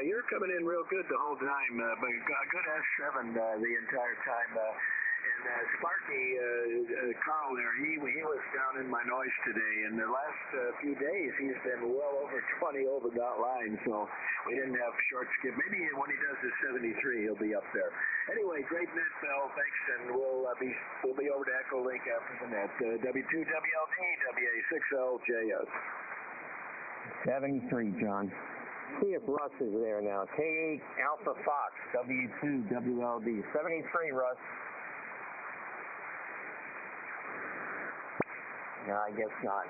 S1: You're coming in real good the whole time, but good S7 the entire time. And Sparky, Carl there, he was down in my noise today, and the last few days he's been well over 20 over that line, so we didn't have short skip. Maybe when he does his 73, he'll be up there. Anyway, great net, Bill. Thanks, and we'll be over to Echo Lake after the net. W2WLD, WA6LJS.
S2: 73, John. See if Russ is there now. K8 Alpha Fox, W2WLD. 73, Russ. No, I guess not.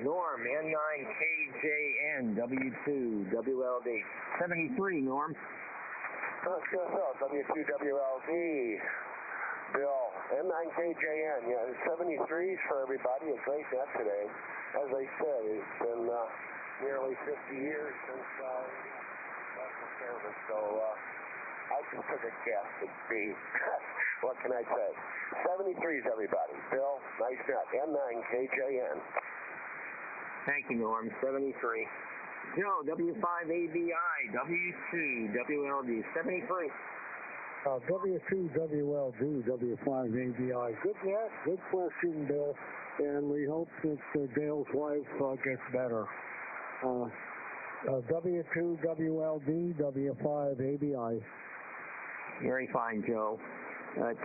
S2: Norm, N9KJN, W2WLD. 73, Norm.
S8: W2WLD. Bill, N9KJN. Yeah, 73s for everybody. A great net today. As I said, it's been nearly 50 years since left the service, so I just took a guess at B. What can I say? 73s, everybody. Bill, nice net. N9KJN.
S2: Thank you, Norm. 73. Joe, W5ABI, W2WLD. 73.
S11: W2WLD, W5ABI. Good net, good question, Bill. And we hope that Dale's wife gets better. W2WLD, W5ABI.
S2: Very fine, Joe.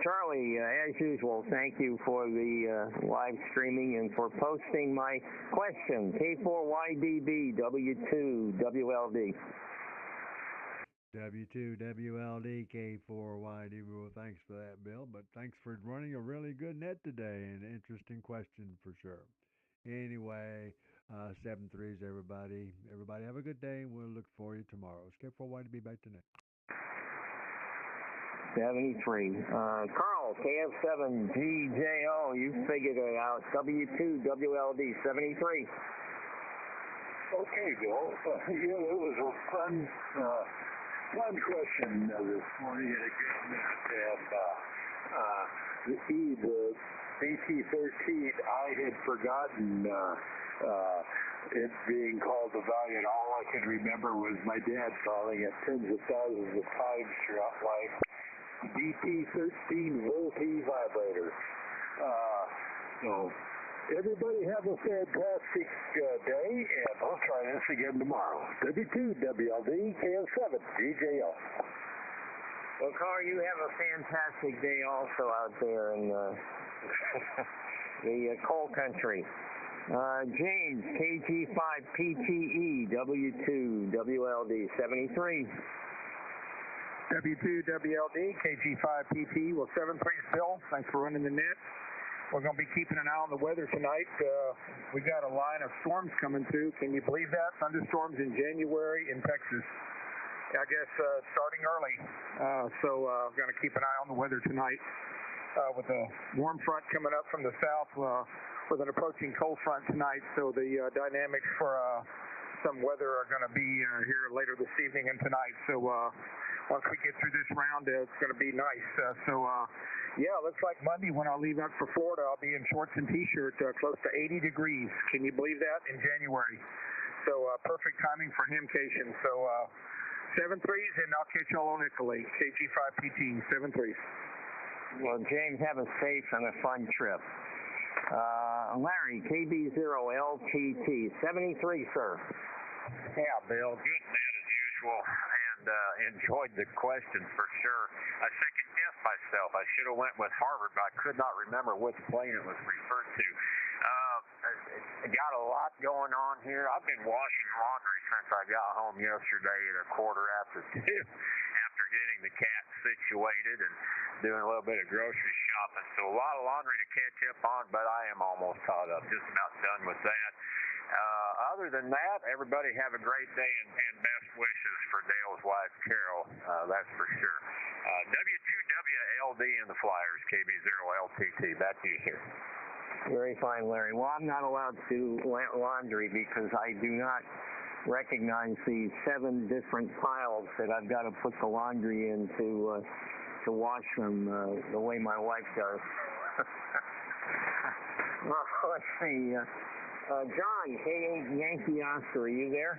S2: Charlie, as usual, thank you for the live streaming and for posting my question. K4YDB, W2WLD.
S9: W2WLD, K4YDB. Well, thanks for that, Bill. But thanks for running a really good net today. An interesting question for sure. Anyway, 7-3s, everybody. Everybody have a good day, and we'll look for you tomorrow. It's K4YDB back tonight.
S2: 73. Carl, KF7GJO, you figured it out. W2WLD, 73.
S1: Okay, Bill. It was a fun question this morning at a good net. And the BT-13, I had forgotten it being called the Valiant. All I could remember was my dad calling it tens of thousands of times throughout life. BT-13 Volt-E vibrator. So everybody have a fantastic day, and we'll try this again tomorrow. W2WLD, KF7DJO.
S2: Well, Carl, you have a fantastic day also out there, and the coal country. James, KG5PTE, W2WLD 73.
S3: W2WLD, KG5PT. Well, 7-3, Bill. Thanks for running the net. We're going to be keeping an eye on the weather tonight. We got a line of storms coming through. Can you believe that? Thunderstorms in January in Texas. I guess starting early. So we're going to keep an eye on the weather tonight with a warm front coming up from the south with an approaching cold front tonight. So the dynamics for some weather are going to be here later this evening and tonight. So once we get through this round, it's going to be nice. Yeah, looks like Monday when I leave out for Florida, I'll be in shorts and T-shirt, close to 80 degrees. Can you believe that? In January. So perfect timing for himcation. So 7-3s, and I'll catch y'all on Italy. KG5PT, 7-3s.
S2: Well, James, have a safe and a fun trip. Larry, KB0LTT, 73, sir.
S5: Yeah, Bill, good net as usual, and enjoyed the questions for sure. I second-guessed myself. I should have went with Harvard, but I could not remember which plane it was referred to. Got a lot going on here. I've been washing laundry since I got home yesterday at 2:15 after getting the cat situated and doing a little bit of grocery shopping. So a lot of laundry to catch up on, but I am almost caught up. Just about done with that. Other than that, everybody have a great day and best wishes for Dale's wife, Carol. That's for sure. W2WLD and the Flyers, KB0LTT. Back to you, sir.
S2: Very fine, Larry. Well, I'm not allowed to do laundry because I do not recognize the 7 different piles that I've got to put the laundry in to wash them the way my wife does. Let's see. John, K8 Yankee Oscar, are you there?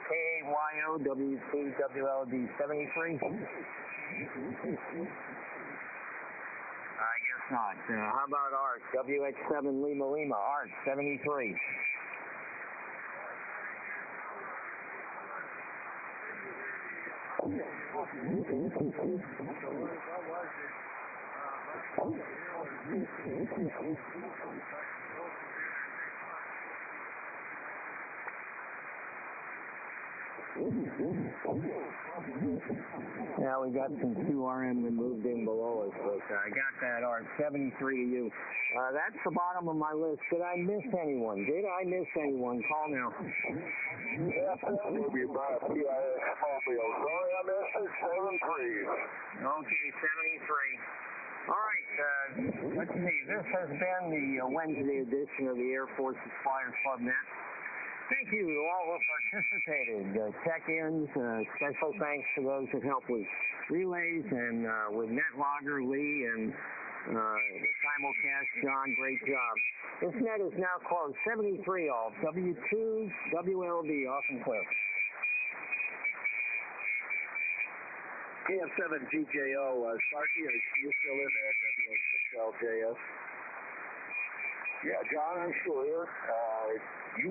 S2: K8YO W2WLD 73? I guess not. How about Art? WX7 Lima Lima, Art 73. Now we got some 2RM that moved in below us, but I got that Art 73 to you. That's the bottom of my list. Did I miss anyone? Did I miss anyone? Call now.
S8: Yes, that will be by PIS Mobile. Sorry I missed it. 7-3.
S2: Okay, 73. All right, let's see. This has been the Wednesday edition of the Air Force's Flyers Club Net. Thank you to all who participated. Check-ins, special thanks to those that helped with relays and with NetLogger, Lee, and the simulcast, John. Great job. This net is now closed. 73 all. W2WLD off and clear.
S1: KF7GJO, Sparky, are you still in there? W6LJS.
S8: Yeah, John, I'm still here. You